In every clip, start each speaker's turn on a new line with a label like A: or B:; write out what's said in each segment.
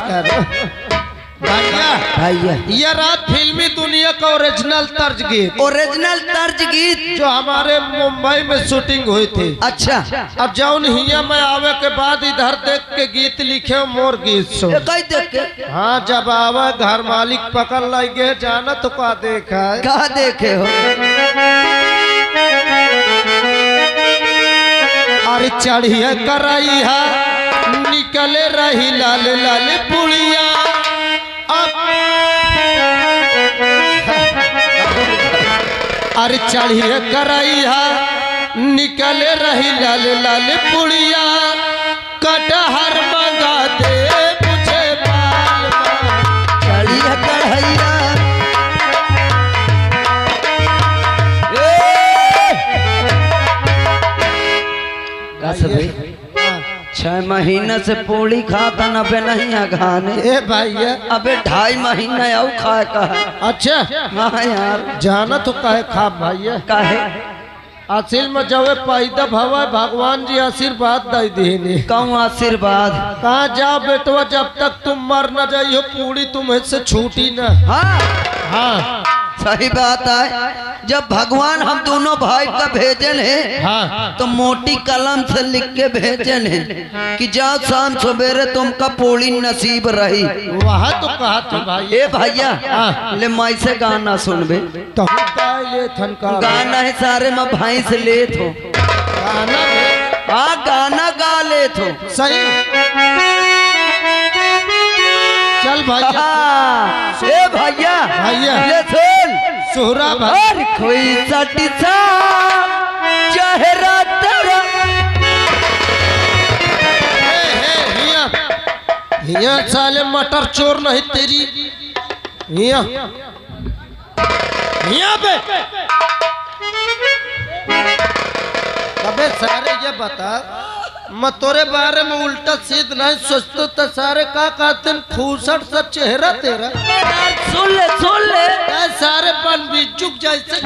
A: करो भैया
B: भैया
A: ये रात फिल्मी दुनिया का ओरिजिनल तर्ज गीत जो हमारे मुंबई में शूटिंग हुई थी।
B: अच्छा
A: अब जौन हिया में आवे के बाद इधर देख के गीत लिखे मोर गीत सो
B: कई देख के
A: हाँ जब आवे घर मालिक पकड़ लगे जाना तो का देखा है
B: कहा देखे हो
A: अरे चढ़िया कराई है निकले रही लाल लाल पुड़िया अरे चढ़िए कराई है निकले रही लाल लाल पुड़िया कटहर मंगा दे मुझे बाल
B: चढ़िया कढ़ैया 6 महीने से पूरी खाता न बे नहीं खाने
A: ए भैया
B: अबे 2.5 महीना और खाए का है।
A: अच्छा
B: हाँ यार
A: जाना तो काहे खा भैया
B: काहे
A: असिल में जब पैदा भवा भगवान जी आशीर्वाद दे दीनी
B: कौन आशीर्वाद
A: कहाँ जाओ बेटवा जब तक तुम मर न जाइयो पूरी तुम्हें से छूटी न।
B: हाँ
A: हाँ
B: सही बात है जब भगवान हम दोनों भाई का भेजन है
A: हाँ
B: तो मोटी कलम से लिख के भेजन है कि जाओ शाम सवेरे तुमका पूरी नसीब रही।
A: वहाँ तो कहा था भाई
B: ए भैया ले माई से गाना सुनबे
A: तो ले थन का
B: गाना है सारे में भाई से ले थो
A: गाना
B: हाँ गाना गा ले थो
A: सही चल भैया
B: ए भैया
A: भैया
B: ले सुन
A: सोहरा भाई
B: और कोई सटी सा चेहरा तेरा
A: हिया साले मटर चोर नहीं तेरी हिया हिया पे अबे सारे ये बता मैं तोरे बारे में उल्टा सीध नहीं सोचतो तो सारे का कहते खूसट सा चेहरा तेरा
B: सुन ले
A: सारे बन बिजुक जैसे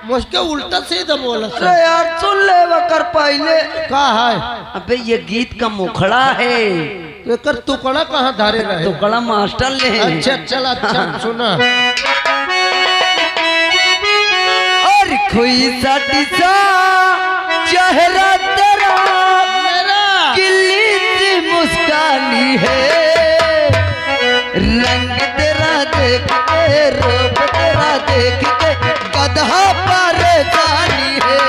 A: मुझके उल्टा सीधा बोला
B: अरे यार सुन ले वकर पहले
A: का है
B: अबे ये गीत का मुखड़ा है
A: एकर टुकड़ा कहाँ धारे रहे
B: टुकड़ा मास्टर ले
A: अच्छा चल अच्छा सुना
B: और कोई सटी सा चेहरा तेरा
A: मेरा
B: किल्ली सी मुस्कानी है रंग तेरा देख के रूप तेरा देख के गधा परेशानी है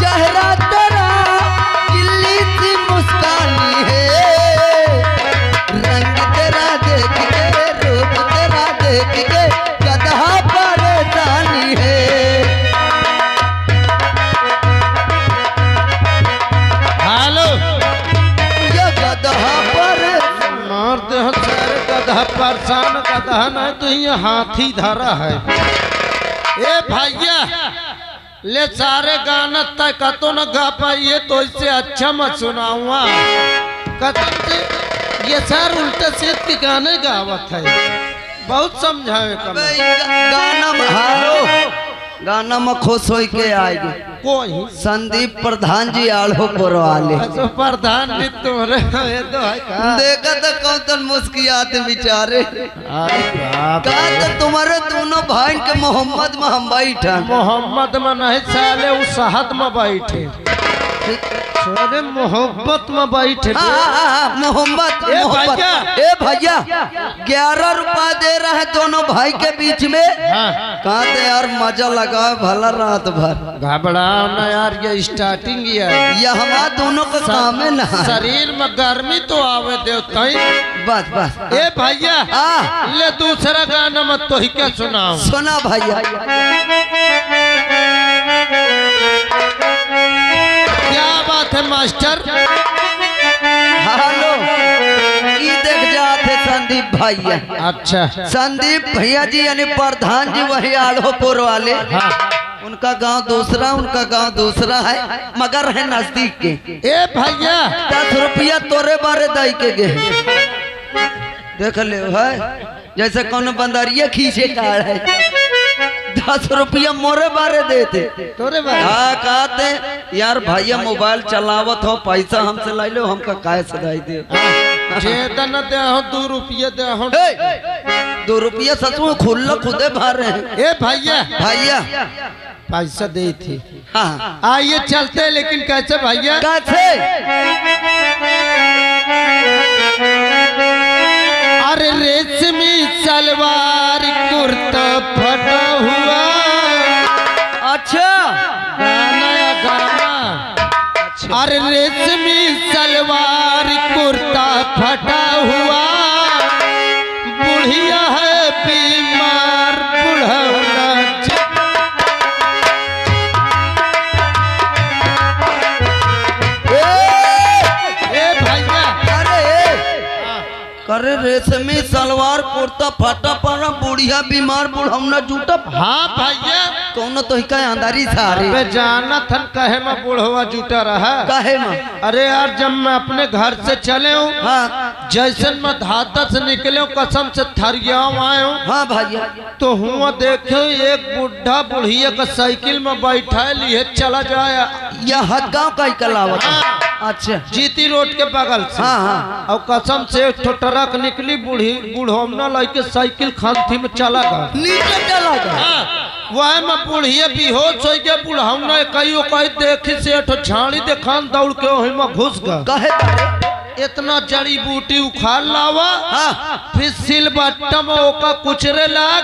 B: चेहरा तेरा किल्ली सी मुस्कानी है रंग तेरा देख के रूप तेरा देख के गधा परेशानी है
A: हेलो
B: ये गधा पर
A: मार दे सारे गधा परेशान गधा नहीं तो ये हाथी धरा है ए भैया ले सारे गाना तय कतो न गा पाइए तो इससे अच्छा मत सुनाऊंगा कतम से ये सर उल्टे सीध के गाने गावत है बहुत समझावे कम
B: गाना में हारो गाना में खुश हो के आएगी
A: कोई
B: संदीप प्रधान जी आलो वाले
A: तो प्रधान जी तुम्हारे ये तो है का
B: देखा तो कौन मुस्कियात बेचारे का तो तुम्हारे दोनों भाई के मोहम्मद में हम बैठा
A: मोहम्मद में नहीं साले उस शहद में बैठे साले मोहब्बत में बैठे
B: मोहम्मद
A: ए भैया।
B: ए भैया 11 रुपया दे रहा है दोनों भाई के बीच में कहा तो यार मजा लगा भला रात भर
A: घबराओ ना यार ये स्टार्टिंग ही है
B: ये हमारा दोनों का काम है ना
A: शरीर में गर्मी तो आवे देवता
B: बस बस
A: ए भैया ले दूसरा गाना मत तो ही क्या सुनाओ
B: सुना भैया
A: क्या बात है मास्टर
B: हेलो ये देख जाते संदीप भैया
A: अच्छा
B: संदीप भैया जी यानी प्रधान जी वही आलोपुर वाले उनका गांव दूसरा उनका गांव दूसरा है मगर है नजदीक के
A: ए भैया
B: 10 रुपया तोरे बारे दई के गे देख ले है जैसे कौन बंदरिया खींचे कार है 10 रुपया मोरे बारे देते
A: तोरे बारे
B: हाँ कहते यार भैया मोबाइल चलावत हो पैसा हमसे ले लो हमका काय सदाई दे
A: जेदा न दे हो 2 रुपये दे हो
B: 2 रुपया सच में खुल्ला खुदे भर रहे हैं
A: ए भैया
B: भैया
A: पैसा दी थी
B: हाँ
A: आइए चलते हैं, लेकिन कैसे भैया
B: कैसे
A: अरे रेशमी सलवार कुर्ता फटा हुआ
B: अच्छा
A: गाना या गाना अरे रेशमी सलवार कुर्ता फटा हुआ बुढ़िया है बीमार बुढ़ौना
B: करे रेशमी सलवार कुर्ता फटा पड़ा बुढ़िया बीमार बुढ़ौना जूटा
A: हाँ भैया
B: कौन तो ही अंधारी सारे
A: अबे जाना थन कहे मैं बुढ़वा जूटा रहा
B: काहे में
A: अरे यार जब मैं अपने घर से चले हूँ
B: हाँ
A: जैसन मैं धाता से निकले हूँ कसम से थरियाव आए हूँ
B: हाँ भैया
A: तो हुआ देखे एक बुढ़ा बुढ़िया का साइकिल में बैठा लिए चला जाए
B: यह हदगांव का कलावत अच्छा
A: जीती रोड के बगल से
B: हाँ हाँ
A: और कसम से एक ट्रक निकली बुढ़ौना लेके साइकिल खांथी में चला गया
B: नीचे चला गया
A: वह मैं बुढ़िया बेहोश हो गया बुढ़ौना कई देखी से झाड़ी देखान दौड़ के वही में घुस गया
B: कहे
A: इतना जड़ी बूटी उखाड़ लावा
B: हाँ
A: फिर सिलबट्टा में ओका कुचरे लाग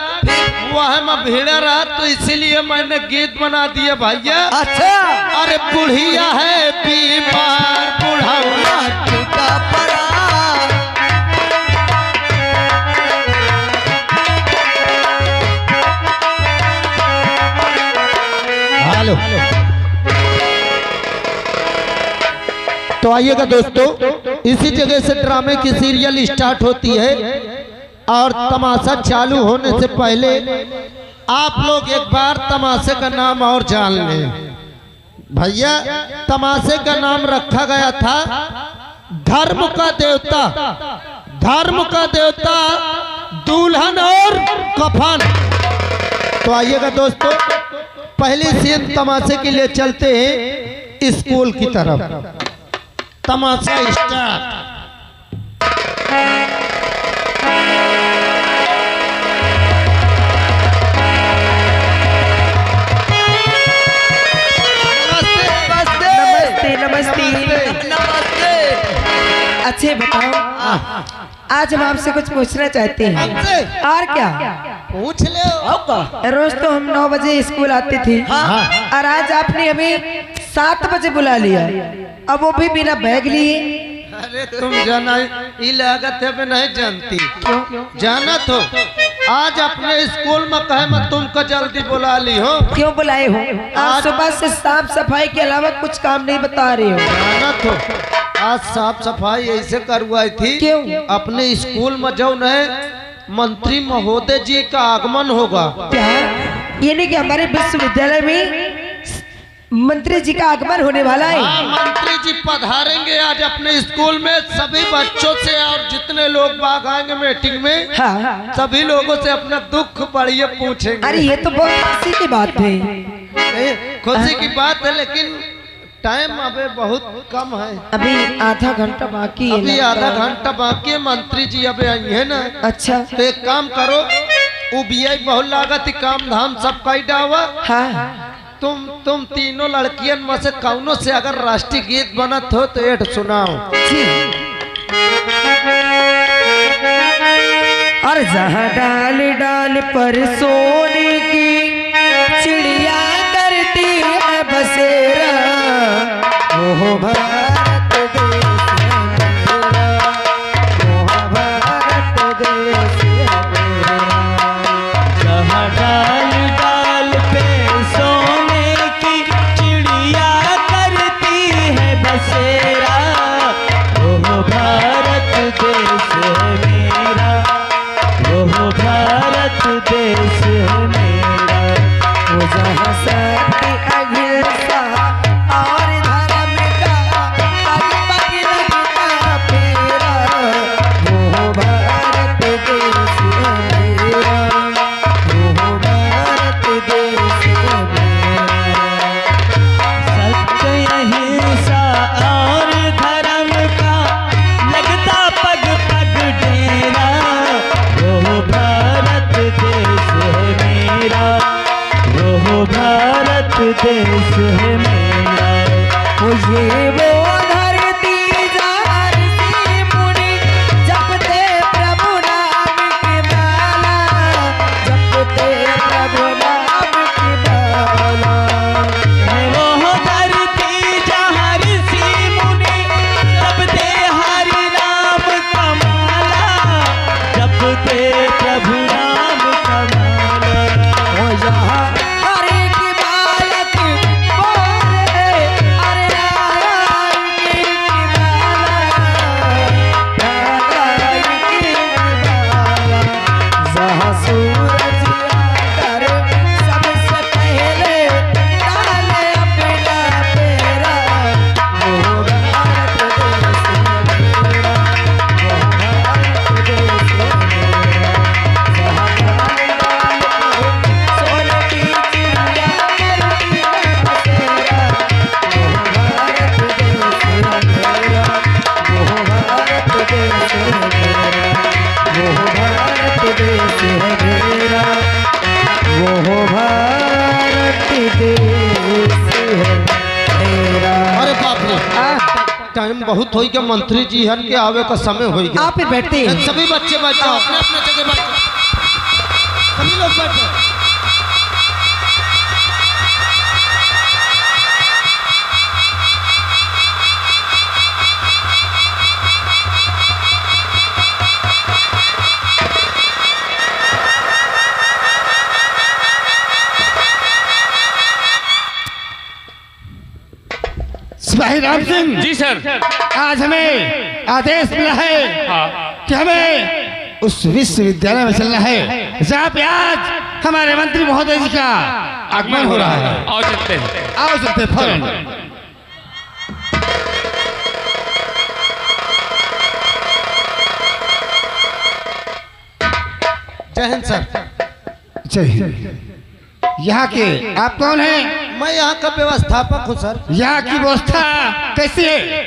A: वह में भीड़ा रहा तो इसीलिए मैंने गीत बना दिया भैया
B: अच्छा
A: अरे बुढ़िया है बीमार बुढ़ौना
B: जूटा पड़ा
A: हेलो तो आइएगा दोस्तों इसी जगह से ड्रामे की सीरियल स्टार्ट होती है और तमाशा चालू होने से पहले आप लोग एक बार तमाशे का नाम और जान लें भैया। तमाशे का नाम रखा गया था धर्म का देवता, धर्म का देवता दुल्हन और कफन। तो आइएगा दोस्तों पहले सीन तमाशे के लिए चलते हैं स्कूल की तरफ। तमाशा स्टार्ट।
C: अच्छे बताओ, आज हम आपसे कुछ पूछना चाहते हैं। और क्या
A: पूछ ले।
C: रोज तो हम 9 बजे स्कूल आते थे और आज आपने हमें 7 बजे बुला लिया, अब वो भी बिना बैग लिए।
A: अरे तुम जाना ये लागत है नहीं जानती क्यों? जाना तो आज अपने स्कूल में कहे मैं तुमको जल्दी बुला ली हो।
C: क्यों बुलाए हो? आज सुबह से साफ सफाई के अलावा कुछ काम नहीं बता रहे हो।
A: जाना तो आज साफ सफाई ऐसे करवाई थी।
C: क्यों?
A: अपने स्कूल में जो न मंत्री महोदय जी का आगमन होगा।
C: क्या ये नहीं कि हमारे विश्वविद्यालय में मंत्री जी का आगमन होने वाला है?
A: हाँ, मंत्री जी पधारेंगे आज अपने स्कूल में। सभी बच्चों से और जितने लोग बाग आएंगे मीटिंग में,
C: हाँ।
A: सभी लोगों से अपना दुख बढ़िया पूछेंगे।
C: अरे ये तो बहुत खुशी की बात है।
A: खुशी की बात है लेकिन टाइम अबे बहुत कम है।
C: अभी आधा घंटा बाकी है।
A: अभी आधा घंटा बाकी है। मंत्री जी अबे आई है ना।
C: अच्छा
A: तो एक काम करो, उबिया बहुत लागत ही काम धाम सब कई डावा।
C: हाँ।
A: तुम तीनों लड़कियन में से कौनों से अगर राष्ट्रीय गीत बनत हो तो एट सुनाओ।
C: और जहाँ डाल डाल पर सोने की चिड़िया करती है बसेरा, वो भारत देश है मेरा, वो भारत देश है मेरा।
D: जहाँ डाल डाल पे सोने की चिड़िया करती है बसेरा, वो भारत देश है मेरा, वो भारत देश है मेरा।
C: वो जहाँ सत्य अहिंसा और धर्म का
D: देश है मेरा।
C: मुझे वो धरती जार सी मुनि जपते प्रभु नाम की माला, जपते प्रभु नाम की माला।
D: है वो धरती जहाँ ऋषि मुनि जपते हरि नाम का माला, जपते प्रभु नाम का माला।
C: वो यहाँ हरे की बालक बोले अरे नारायण की माला, नारायण की माला। जहाँ सूरज आकर सबसे पहले डाले अपना पेरा, वो भारत देश मेरा, वो भारत देश मेरा। जहाँ सोने की चिड़िया करती है बसेरा, वो भारत देश मेरा, वो भारत देश मेरा, वो भारत देश मेरा, वो भारत देश मेरा।
A: अरे बाप रे, टाइम बहुत हो गया, मंत्री जी हन के आवे का समय हो गया।
C: आप ही बैठते हैं।
A: सभी बच्चे बैठ जाओ, अपने अपने जगह बैठ जाओ, सभी लोग बैठ जाओ।
E: सिपाही राम सिंह
F: जी सर।
E: आज हमें आदेश मिला है
F: हाँ।
E: कि हमें उस विश्वविद्यालय में चलना है जहाँ पे आज हमारे मंत्री महोदय जी का आगमन हो रहा है।
F: आओ चलते हैं।
E: आओ सकते फौरन।
A: जय हिंद सर।
E: जय हिंद। यहाँ के आप कौन हैं?
A: मैं यहाँ का व्यवस्थापक हूँ सर।
E: यहाँ की व्यवस्था कैसी है?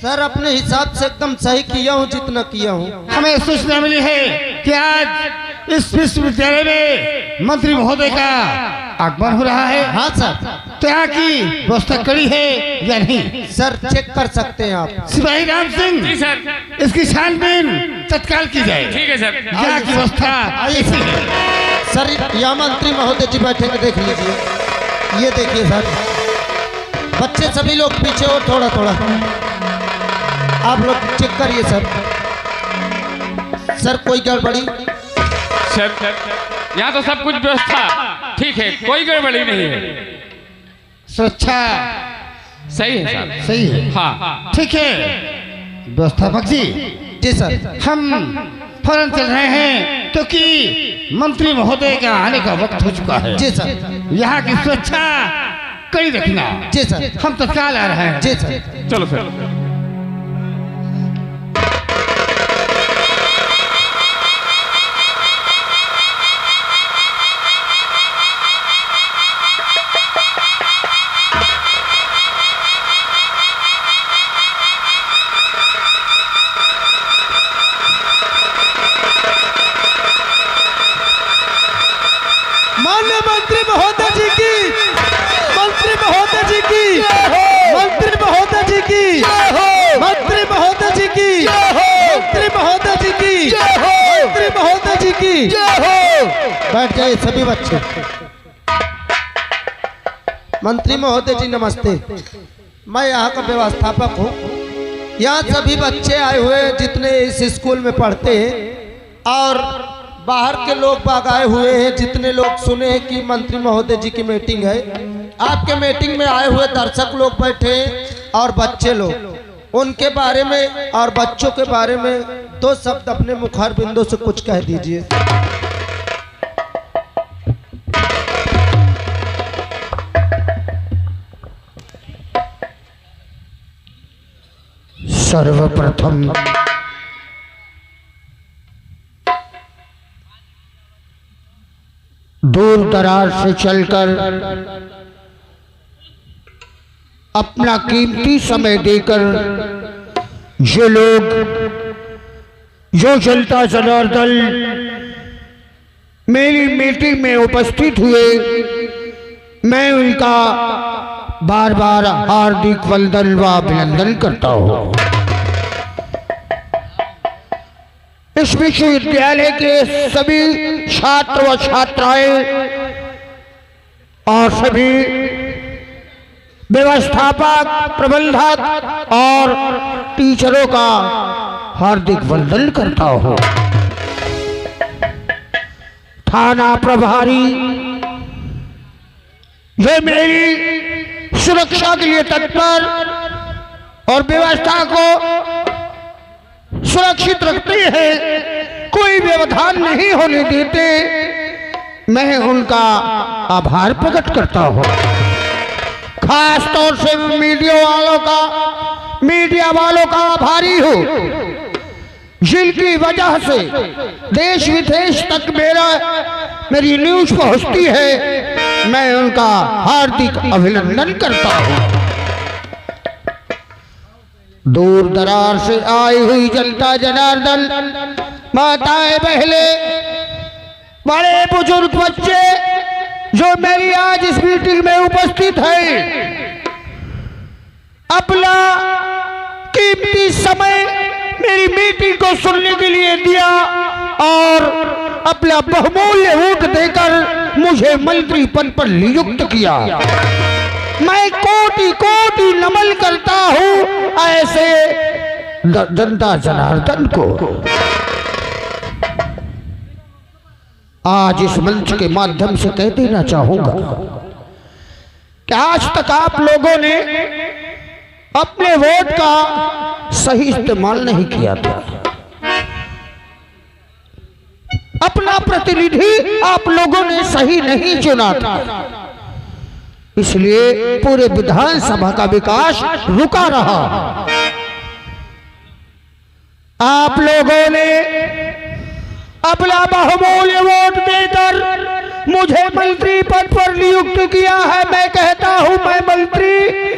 A: सर अपने हिसाब से एकदम सही किया हूँ जितना किया हूँ।
E: हमें सूचना मिली है कि आज इस विश्वविद्यालय में मंत्री महोदय का आगमन हो रहा है।
A: हाँ सर।
E: तो यहाँ की व्यवस्था कड़ी है या नहीं?
A: सर चेक कर सकते हैं आप।
E: सिपाही राम सिंह
F: जी सर।
E: इसकी छानबीन तत्काल की जाए।
F: ठीक है सर।
E: यहाँ की व्यवस्था कैसी है?
A: सर यहाँ मंत्री महोदय जी बैठेंगे, देख लीजिए। ये देखिए सर, बच्चे सभी लोग पीछे और थोड़ा थोड़ा आप लोग चेक करिए सर। सर कोई गड़बड़ी?
F: सर यहाँ तो सब कुछ व्यवस्था ठीक है, कोई गड़बड़ी नहीं है।
E: सुरक्षा
F: सही है सर।
E: सही है।
F: हाँ
E: ठीक है व्यवस्थापक जी।
A: जी सर।
E: हम फौरन चल रहे हैं क्योंकि मंत्री महोदय का आने का वक्त हो चुका है।
A: जी सर।
E: यहाँ की सुरक्षा कड़ी रखना।
A: जी सर।
E: हम तत्काल आ रहे हैं।
A: जी सर।
F: चलो सर।
A: माननीय मंत्री महोदय जी की, मंत्री महोदय जी की, मंत्री महोदय जी की, मंत्री महोदय जी की, मंत्री महोदय जी की, मंत्री महोदय जी की। बैठ जाइए सभी बच्चे। मंत्री महोदय जी नमस्ते। मैं यहाँ का व्यवस्थापक हूँ। यहाँ सभी बच्चे आए हुए जितने इस स्कूल में पढ़ते हैं और बाहर के लोग बाग आए हुए हैं, जितने लोग सुने हैं कि मंत्री महोदय जी की मीटिंग है। आपके मीटिंग में आए हुए दर्शक लोग बैठे हैं और बच्चे लोग, उनके बारे में और बच्चों के बारे में दो शब्द अपने मुखार बिंदु से कुछ कह दीजिए।
E: सर्वप्रथम दूर दराज से चलकर अपना कीमती समय देकर ये लोग, जो जनता जनार्दन मेरी मीटिंग में उपस्थित हुए, मैं उनका बार बार हार्दिक वंदन व अभिनंदन करता हूँ। इस विश्वविद्यालय के सभी छात्र व छात्राएं और सभी व्यवस्थापक, प्रबंधक और टीचरों का हार्दिक वंदन करता हूँ। थाना प्रभारी जो मेरी सुरक्षा के लिए तत्पर और व्यवस्था को सुरक्षित रखते हैं, कोई व्यवधान नहीं होने देते, मैं उनका आभार प्रकट करता हूँ। खास तौर से मीडिया वालों का आभारी हूँ, जिनकी वजह से देश विदेश तक मेरी न्यूज पहुंचती है। मैं उनका हार्दिक अभिनंदन करता हूँ। दूर दरार से आई हुई जनता जनार्दन, माताएं, बहनें, बड़े बुजुर्ग, बच्चे जो मेरी आज इस मीटिंग में उपस्थित है, अपना कीमती समय मेरी मीटिंग को सुनने के लिए दिया और अपना बहुमूल्य वोट देकर मुझे मंत्री पद पर नियुक्त किया। मैं कोटि कोटि नमन करता हूं ऐसे जनता जनार्दन को। आज इस मंच के माध्यम से कह देना चाहूंगा कि आज तक आप लोगों ने अपने वोट का सही इस्तेमाल नहीं किया था। अपना प्रतिनिधि आप लोगों ने सही नहीं चुना था, इसलिए पूरे विधानसभा का विकास रुका रहा। आप लोगों ने अपना बहुमूल्य वोट देकर मुझे मंत्री पद पर नियुक्त किया है। मैं कहता हूं मैं मंत्री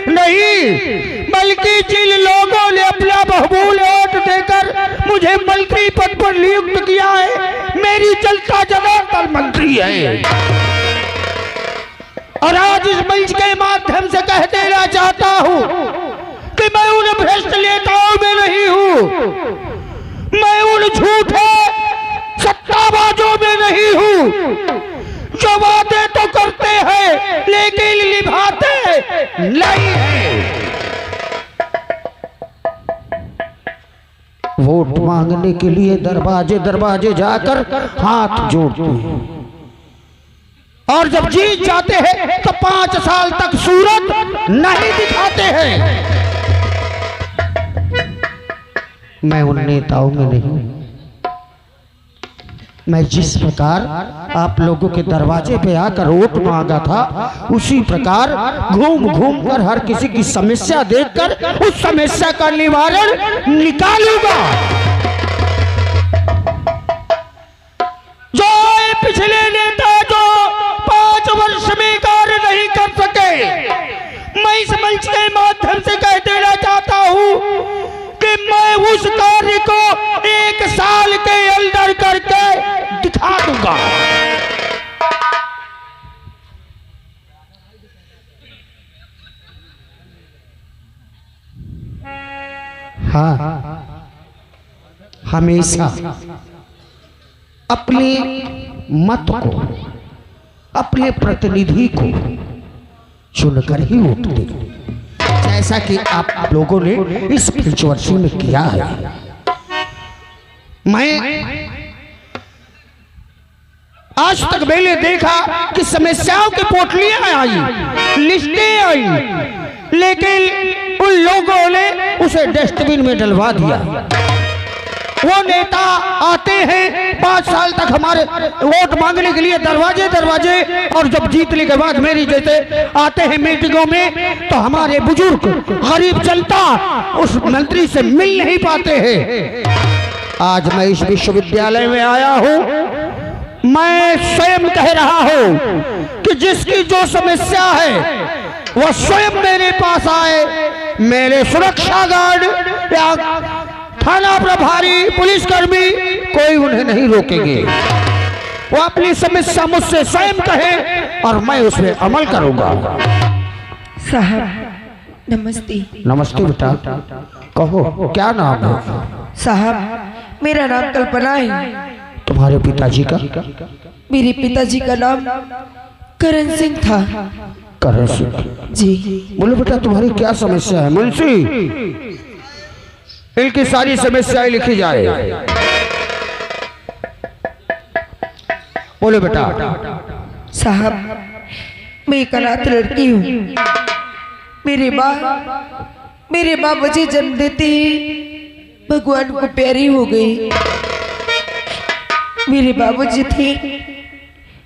E: नहीं, बल्कि जिन लोगों ने अपना बहुमूल्य वोट देकर मुझे मंत्री पद पर नियुक्त किया है, मेरी जनता जनार्दन मंत्री है। और आज इस मंच के माध्यम से कह देना चाहता हूं कि मैं उन भ्रष्ट नेताओं में नहीं हूं, मैं उन झूठे सत्ताबाजों में नहीं हूं जो वादे तो करते हैं लेकिन निभाते नहीं हैं। वोट मांगने के लिए दरवाजे दरवाजे जाकर हाथ जोड़ते हैं और जब जीत जाते हैं तो 5 साल तक सूरत नहीं दिखाते हैं। मैं उन नेताओं में नहीं, मैं जिस प्रकार आप लोगों के दरवाजे पे आकर वोट मांगा था, उसी प्रकार घूम घूम कर हर किसी की समस्या देखकर उस समस्या का निवारण निकालूंगा। जो पिछले नेता जो 5 वर्ष में कार्य नहीं कर सके, मैं इस मंच के माध्यम से कह देना चाहता हूं कि मैं उस कार्य को 1 साल के अंदर करके दिखा दूंगा। हाँ, हमेशा अपने मत को, अपने प्रतिनिधि को चुनकर ही वोट दें, जैसा कि आप लोगों ने इस पंचवर्षीय में किया है। मैं आज तक मैंने देखा कि समस्याओं की पोटलियां आई, लिस्टें आई, लेकिन उन लोगों ने उसे डस्टबिन में डलवा दिया। वो नेता आते हैं 5 साल तक हमारे वोट मांगने के लिए दरवाजे दरवाजे, और जब जीतने के बाद मेरी जैसे आते हैं मीटिंगों में तो हमारे बुजुर्ग गरीब जनता उस मंत्री से मिल नहीं पाते हैं। आज मैं इस विश्वविद्यालय में आया हूं, मैं स्वयं कह रहा हूं कि जिसकी जो समस्या है वह स्वयं मेरे पास आए, मेरे सुरक्षा गार्ड या थाना प्रभारी, पुलिसकर्मी, कोई उन्हें नहीं रोकेंगे। वो अपनी समस्या मुझसे स्वयं कहे और मैं उस पर अमल करूंगा।
C: साहब नमस्ते।
E: नमस्ते बेटा, कहो क्या नाम है?
C: साहब मेरा नाम कल्पना है।
E: तुम्हारे पिताजी का?
C: मेरे पिताजी का नाम करण सिंह था।
E: करण सिंह
C: जी।
E: बोलो बेटा तुम्हारी क्या समस्या है? मुंशी इनकी सारी समस्याएं लिखी जाए। बोलो बेटा।
C: साहब मैं एक अनाथ लड़की हूँ। मेरे माँ मुझे जन्म देते ही भगवान को प्यारी हो गई। मेरे बाबूजी थे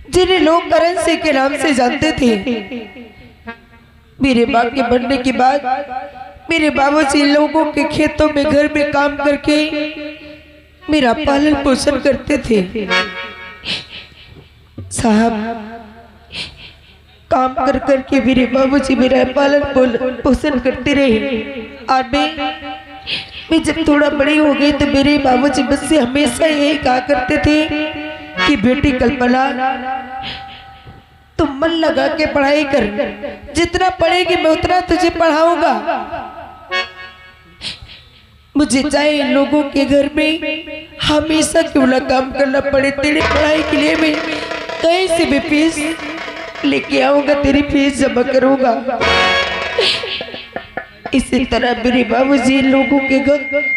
C: जिन्हें लोग करण सिंह के नाम से जानते थे। मेरे माँ के बनने के बाद मेरे बाबूजी लोगों के खेतों में घर में काम करके मेरा पालन पोषण करते थे। साहब काम कर करके मेरे बाबूजी मेरा पालन पोषण करते रहे। और मैं जब थोड़ा बड़ी हो गई तो मेरे बाबूजी मुझसे हमेशा यही कहा करते थे कि बेटी कल्पना तुम मन लगा के पढ़ाई कर, जितना पढ़ेगी मैं उतना तुझे पढ़ाऊंगा। मुझे चाहे इन लोगों के घर में हमेशा क्यों ना काम करना पड़े, तेरी पढ़ाई के लिए मैं कहीं से भी फीस लेके आऊंगा, तेरी फीस जमा करूंगा। इसी तरह मेरे बाबूजी लोगों के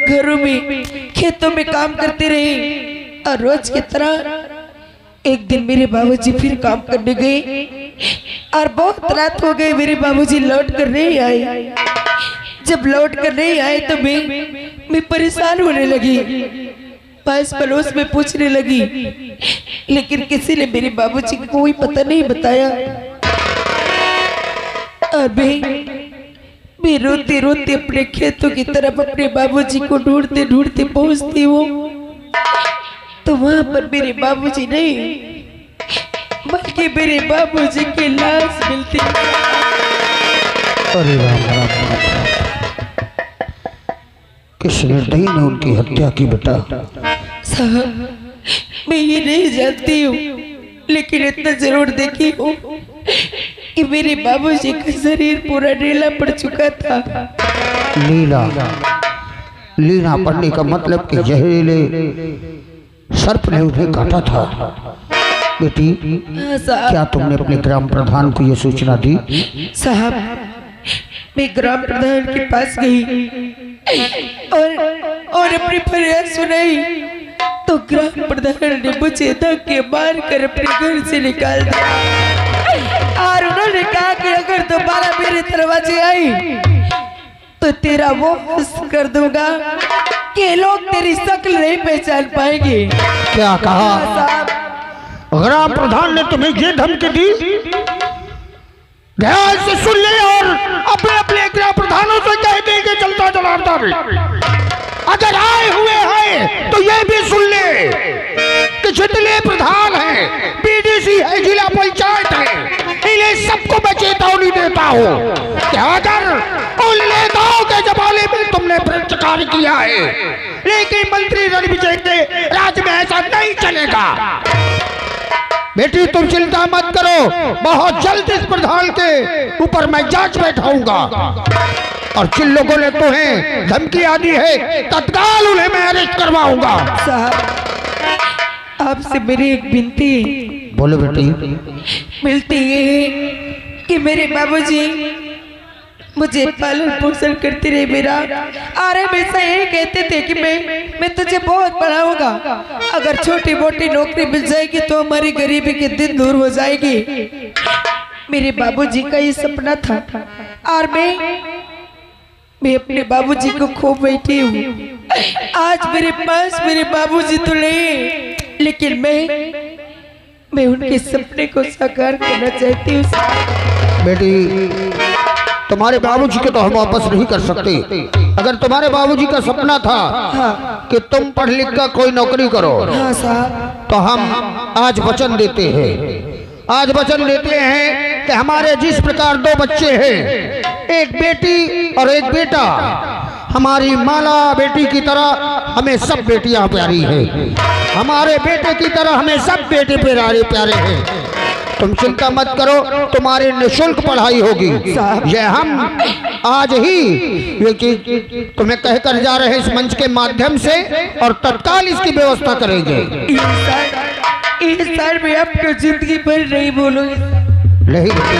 C: घरों में खेतों में काम करते रहे। और रोज की तरह एक दिन मेरे बाबूजी फिर काम करने गए और बहुत रात हो गई। मेरे बाबूजी लौट कर नहीं आए। जब लौट कर नहीं आए तो मैं परेशान होने लगी, पास पड़ोस में पूछने लगी, लेकिन किसी ने मेरे बाबूजी को कोई पता नहीं बताया। और मैं रोते रोते अपने खेतों की तरफ अपने बाबूजी को ढूंढते ढूंढते पहुंचती हूँ तो वहां पर मेरे बाबूजी नहीं बल्कि मेरे बाबूजी की लाश मिलती।
E: अरे राम राम राम, किस निर्दयी ने उनकी हत्या की बेटा?
C: साहब मैं ये नहीं जानती हूँ, लेकिन इतना जरूर देखी हूँ कि मेरे बाबूजी का शरीर पूरा नीला पड़ चुका था।
E: लीना पड़ने का मतलब कि जहरीले सर्प ने उन्हें काटा था। बेटी क्या तुमने अपने ग्राम प्रधान को यह सूचना दी?
C: साहब मैं ग्राम प्रधान के पास गई और अपनी फरियाद सुनाई तो ग्राम प्रधान ने मुझे धक्के मार कर अपने घर से निकाल दिया। और उन्होंने कहा कि अगर दोबारा मेरे दरवाजे आई तो तेरा वो हस्त कर दूंगा कि लोग तेरी शक्ल नहीं पहचान पाएंगे।
E: क्या कहा? ग्राम प्रधान ने तुम्हें ये धमकी दी? ध्यान से सुन ले और अपने अपने ग्राम प्रधानों से कह दे कि चलता जलालदार अगर आए हुए हैं तो ये भी सुन ले कि जितने प्रधान हैं, बीडीसी है, जिला पंचायत है, इन्हें सबको मैं चेतावनी देता हूँ कि अगर उन नेताओं के जमाने में तुमने भ्रष्ट कार्य किया है, लेकिन मंत्री रणविजय के राज्य में ऐसा नहीं चलेगा। बेटी तुम चिंता मत करो, बहुत जल्द इस प्रधान के ऊपर मैं जांच बैठाऊंगा और जिन लोगों ने तुम्हें धमकी दी है तत्काल उन्हें मैं अरेस्ट करवाऊंगा।
C: साहब आपसे मेरी एक विनती है।
E: बोलो बेटी।
C: मिलती है कि मेरे बाबूजी मुझे पालन पोषण करते रहे मेरा, और हमेशा यही कहते थे कि मैं तुझे बहुत पढ़ाऊंगा, अगर छोटी मोटी नौकरी मिल जाएगी तो हमारी गरीबी के दिन दूर हो जाएगी। मेरे बाबूजी का ये सपना था और मैं अपने बाबूजी को खो बैठी हूँ। आज मेरे पास मेरे बाबूजी तो नहीं, लेकिन मैं उनके सपने को साकार करना चाहती हूँ।
E: बेटी तुम्हारे बाबूजी के तो हम वापस नहीं कर सकते। अगर तुम्हारे बाबूजी का सपना था कि तुम पढ़ लिख कर कोई नौकरी करो, तो हम आज वचन देते हैं कि हमारे जिस प्रकार दो बच्चे हैं, एक बेटी और एक बेटा, हमारी माला बेटी की तरह हमें सब बेटियां प्यारी है, हमारे बेटे की तरह हमें सब बेटे प्यारे हैं। तुम चिंता मत करो, तुम्हारी निःशुल्क पढ़ाई होगी। ये हम आज ही ये चीज तुम्हें कहकर जा रहे हैं इस मंच के माध्यम से, और तत्काल इसकी व्यवस्था करेंगे।
C: सर मैं आपको जिंदगी भर नहीं बोलूंगी।
E: नहीं बेटी,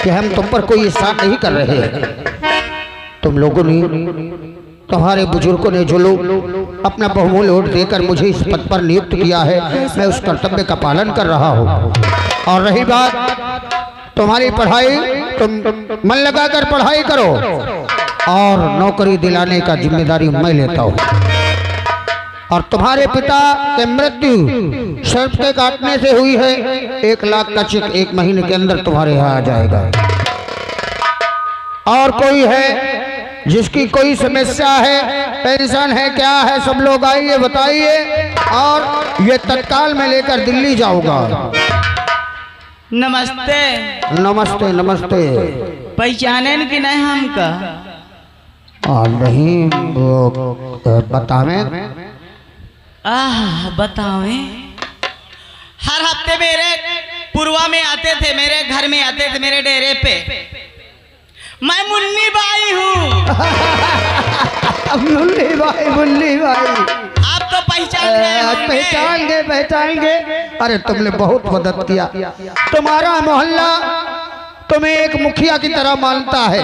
E: कि हम तुम पर कोई एहसान नहीं कर रहे हैं। तुम लोगों ने, तुम्हारे बुजुर्गों ने जो लोग अपना बहुमूल्य वोट देकर मुझे इस पद पर नियुक्त किया है, मैं उस कर्तव्य का पालन कर रहा हूँ। और रही बात तुम्हारी पढ़ाई, तुम मन लगाकर पढ़ाई करो और नौकरी दिलाने का जिम्मेदारी मैं लेता हूँ। और तुम्हारे पिता के मृत्यु सर्प के काटने से हुई है, 1 लाख का चेक 1 महीने के अंदर तुम्हारे यहाँ आ जाएगा। और कोई है जिसकी कोई समस्या है, पेंशन है, क्या है, सब लोग आइए बताइए, और ये तत्काल में लेकर दिल्ली जाऊंगा।
D: नमस्ते।
E: नमस्ते नमस्ते।
D: पहचाने कि नहीं हमका?
E: नहीं बतावें।
D: बतावे। हर हफ्ते मेरे पुरवा में आते थे, मेरे घर में आते थे, मेरे डेरे पे। मैं मुन्नी बाई हूँ।
E: मुन्नी बाई
D: आप तो
E: पहचान गए। अरे तुमने बहुत मदद किया। तुम्हारा मोहल्ला तुम्हें एक मुखिया की तरह मानता है,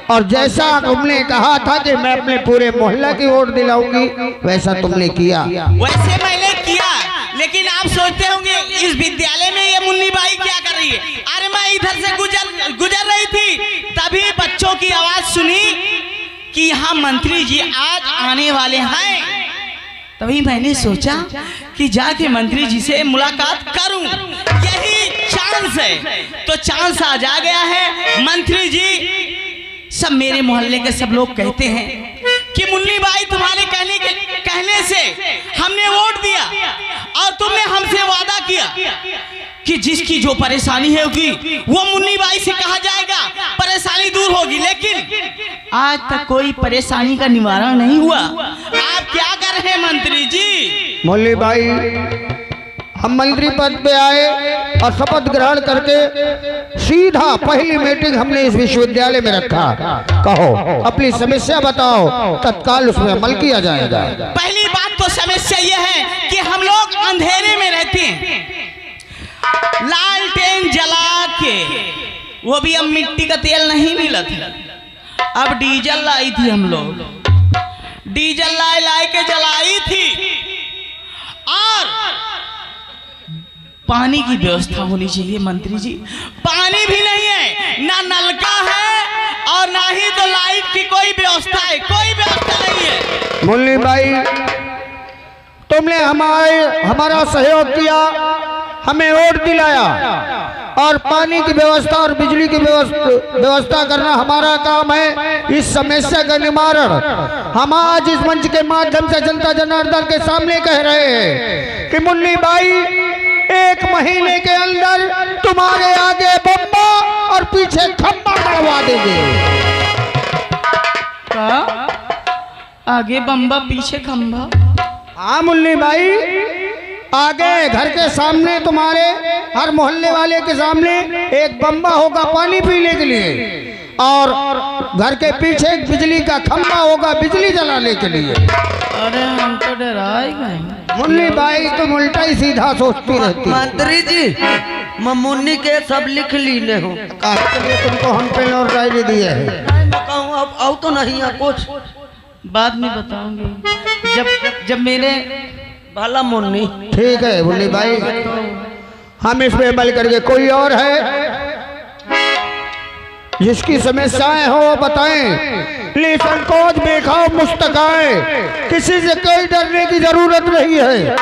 E: और जैसा तुमने कहा था कि मैं अपने पूरे मोहल्ला की वोट दिलाऊंगी, वैसा तुमने किया।
D: वैसे मैंने किया, लेकिन आप सोचते होंगे इस विद्यालय में ये मुन्नी बाई क्या कर रही है। अरे मैं इधर से गुजर रही थी, तभी बच्चों की आवाज सुनी कि यहाँ मंत्री जी आज आने वाले हैं। तभी मैंने सोचा कि जाके मंत्री जी से मुलाकात करूं, यही चांस है। तो चांस आज आ गया है। मंत्री जी, सब मेरे मोहल्ले के सब लोग कहते हैं कि मुन्नी बाई तुम्हारे कहने से हमने वोट दिया, और तुमने हमसे वादा किया कि जिसकी जो परेशानी है होगी वो मुन्नी बाई से कहा जाएगा, परेशानी दूर होगी। लेकिन आज तक कोई परेशानी का निवारण नहीं हुआ। आप क्या कर रहे हैं मंत्री जी?
E: मुन्नी बाई, हम मंत्री पद पे आए और शपथ ग्रहण करके सीधा पहली मीटिंग हमने इस विश्वविद्यालय में रखा। कहो, अपनी समस्या बताओ, तत्काल उसमें अमल किया जाएगा।
D: पहली बात तो समस्या यह है कि हम लोग अंधेरे में रहते हैं। लालटेन जला के, वो भी अब मिट्टी का तेल नहीं मिला था, अब डीजल लाई थी। हम लोग डीजल लाई के जलाई थी। और पानी की व्यवस्था होनी चाहिए मंत्री जी। पानी भी नहीं है, ना नलका है और ना ही तो लाइट की कोई व्यवस्था है, कोई व्यवस्था नहीं है।
E: मुन्नी बाई, तुमने हमारा सहयोग किया, हमें वोट दिलाया, और पानी की व्यवस्था और बिजली की व्यवस्था करना हमारा काम है। इस समस्या का निवारण हम आज इस मंच के माध्यम से जनता जनार्दन के सामने कह रहे हैं कि मुन्नी बाई, 1 महीने के अंदर तुम्हारे आगे बम्बा और पीछे खंबा गड़वा देंगे।
D: आगे बम्बा पीछे खंबा?
E: हाँ मुन्नी बाई, आगे घर के सामने, तुम्हारे हर मोहल्ले वाले के सामने एक बम्बा होगा पानी पीने के लिए, और घर के पीछे एक बिजली का खंबा होगा बिजली जलाने के लिए।
D: अरे हम तो डराए गए।
E: मुन्नी बाई तुम उल्टा ही सीधा सोचती रहती।
B: मंत्री जी, मुन्नी के सब लिख ली ले हो।
E: तुमको हम पेन और डायरी दिए है।
B: अब आओ तो नहीं है, कुछ
D: बाद में बताऊंगी जब मेरे
B: भला मुन्नी।
E: ठीक है मुन्नी बाई, हम इस पे अमल करके। कोई और है जिसकी समस्याएं हो वो बताएं, निसंकोच बेखाव मुस्तकाएं, किसी से कोई डरने की जरूरत नहीं है।